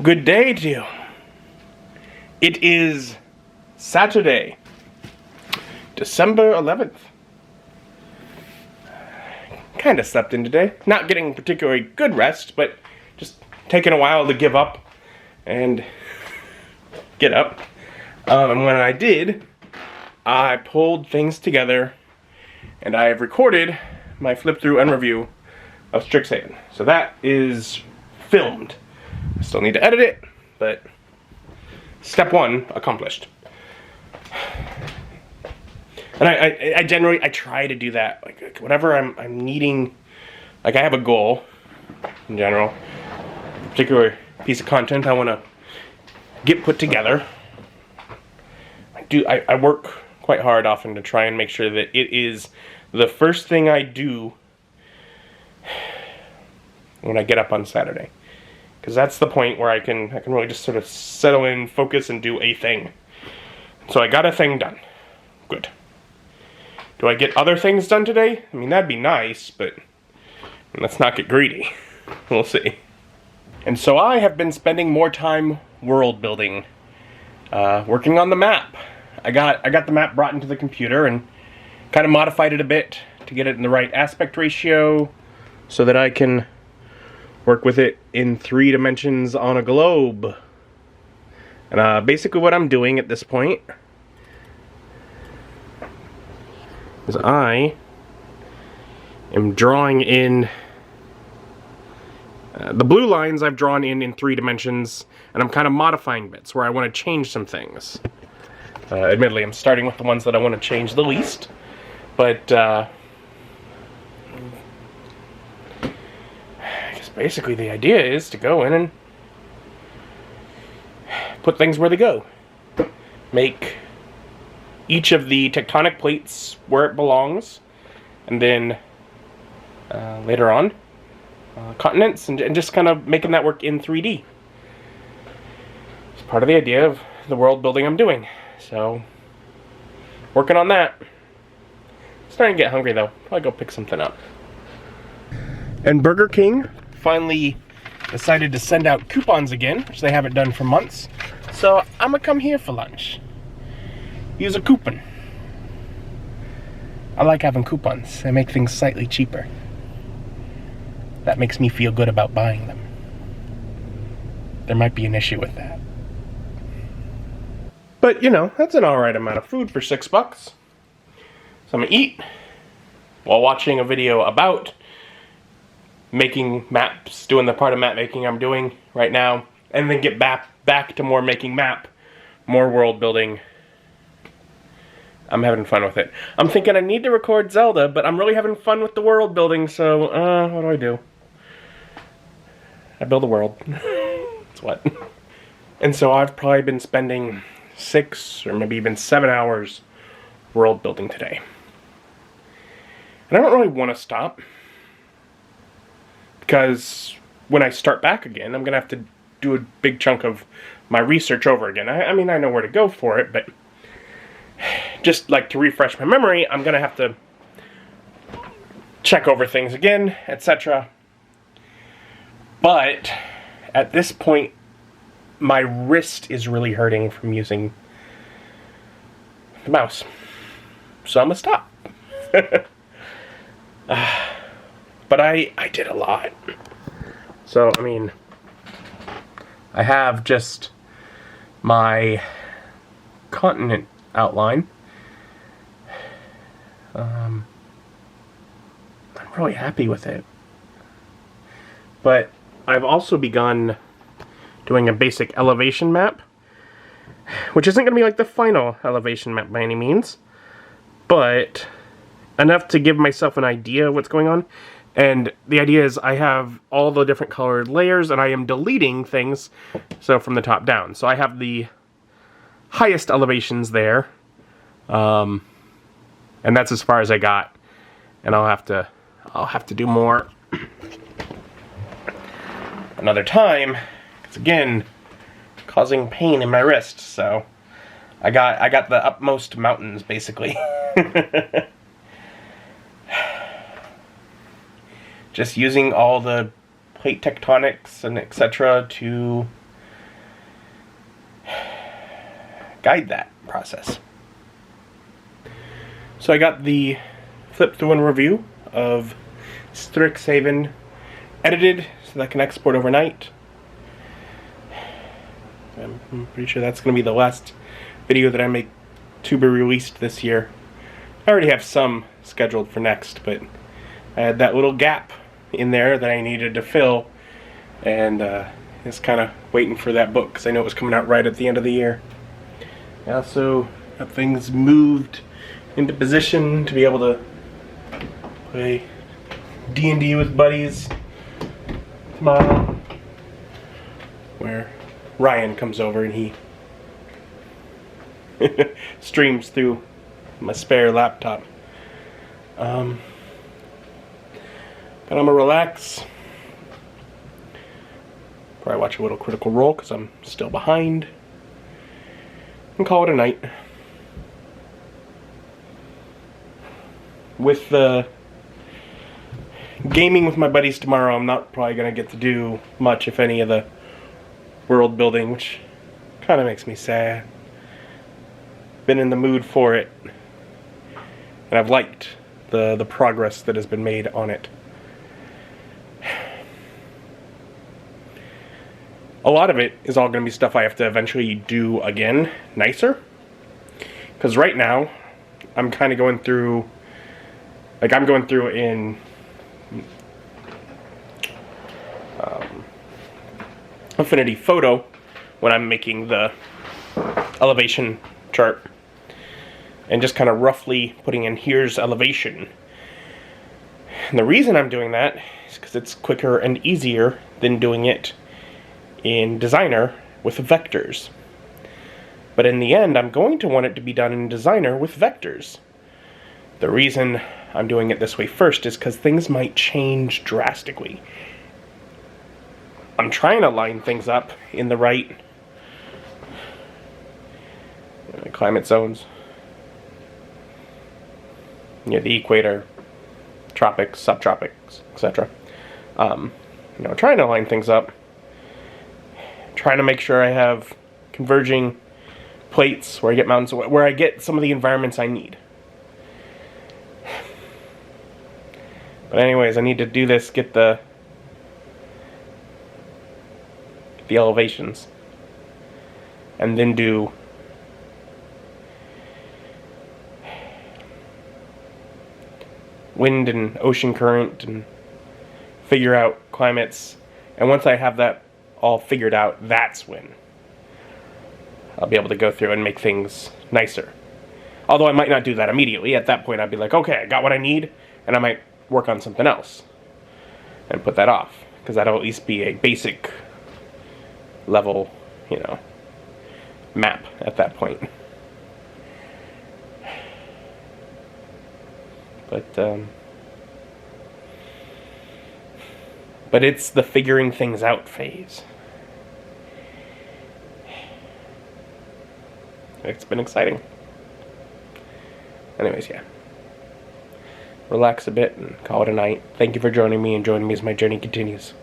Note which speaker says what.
Speaker 1: Good day to you. It is Saturday, December 11th. Kind of slept in today. Not getting particularly good rest, but just taking a while to give up and get up. And when I did, I pulled things together and I have recorded my flip through and review of Strixhaven. So that is filmed. I still need to edit it, but step one accomplished. And I generally try to do that. Like whenever I'm needing, like I have a goal in general, a particular piece of content I want to get put together. I work quite hard often to try and make sure that it is the first thing I do when I get up on Saturday. Because that's the point where I can really just sort of settle in, focus, and do a thing. So I got a thing done. Good. Do I get other things done today? I mean, that'd be nice, but let's not get greedy. We'll see. And so I have been spending more time world building, working on the map. I got the map brought into the computer and kind of modified it a bit to get it in the right aspect ratio so that I can work with it in 3 dimensions on a globe. And basically what I'm doing at this point is I am drawing in the blue lines I've drawn in 3 dimensions, and I'm kind of modifying bits where I want to change some things. Admittedly, I'm starting with the ones that I want to change the least, but I guess basically the idea is to go in and put things where they go. Make each of the tectonic plates where it belongs, and then later on continents, and just kind of making that work in 3D. It's part of the idea of the world building I'm doing. So, working on that. Starting to get hungry though. Probably go pick something up. And Burger King finally decided to send out coupons again, which they haven't done for months. So I'm gonna come here for lunch. Use a coupon. I like having coupons. They make things slightly cheaper. That makes me feel good about buying them. There might be an issue with that. But, you know, that's an alright amount of food for $6. So I'm gonna eat while watching a video about making maps, doing the part of map making I'm doing right now, and then get back to more making map, more world building. I'm having fun with it. I'm thinking I need to record Zelda, but I'm really having fun with the world building, so, what do? I build a world. That's what. And so I've probably been spending 6 or maybe even 7 hours world building today. And I don't really want to stop, because when I start back again, I'm going to have to do a big chunk of my research over again. I mean, I know where to go for it, but just like to refresh my memory, I'm going to have to check over things again, etc. But at this point, my wrist is really hurting from using the mouse. So I'm gonna stop. But I did a lot. So, I mean, I have just my continent outline. I'm really happy with it. But I've also begun doing a basic elevation map, which isn't going to be like the final elevation map by any means, but enough to give myself an idea of what's going on. And the idea is I have all the different colored layers, and I am deleting things, so from the top down. So I have the highest elevations there, and that's as far as I got. And I'll have to do more another time. It's again causing pain in my wrist, so I got the upmost mountains basically. Just using all the plate tectonics and etc. to guide that process. So I got the flip through and review of Strixhaven edited so that I can export overnight. I'm pretty sure that's going to be the last video that I make to be released this year. I already have some scheduled for next, but I had that little gap in there that I needed to fill, and just kind of waiting for that book because I know it was coming out right at the end of the year. I also got things moved into position to be able to play D&D with buddies tomorrow, where Ryan comes over and he streams through my spare laptop. But I'm gonna relax. Probably watch a little Critical Role because I'm still behind, and call it a night. With the gaming with my buddies tomorrow, I'm not probably gonna get to do much, if any, of the world building, which kind of makes me sad. Been in the mood for it, and I've liked the progress that has been made on it. A lot of it is all going to be stuff I have to eventually do again, nicer. Because right now, I'm kind of going through, like I'm going through in Affinity Photo when I'm making the elevation chart, and just kind of roughly putting in here's elevation. And the reason I'm doing that is because it's quicker and easier than doing it in Designer with vectors. But in the end, I'm going to want it to be done in Designer with vectors. The reason I'm doing it this way first is because things might change drastically. I'm trying to line things up in the right climate zones. The equator, tropics, subtropics, etc. Trying to line things up. Trying to make sure I have converging plates where I get mountains, where I get some of the environments I need. But anyways, I need to do this, get the elevations, and then do wind and ocean current and figure out climates. And once I have that all figured out, that's when I'll be able to go through and make things nicer. Although I might not do that immediately. At that point I'd be like, okay, I got what I need, and I might work on something else and put that off, because that'll at least be a basic level, map at that point. But it's the figuring things out phase. It's been exciting. Anyways, yeah. Relax a bit and call it a night. Thank you for joining me, and joining me as my journey continues.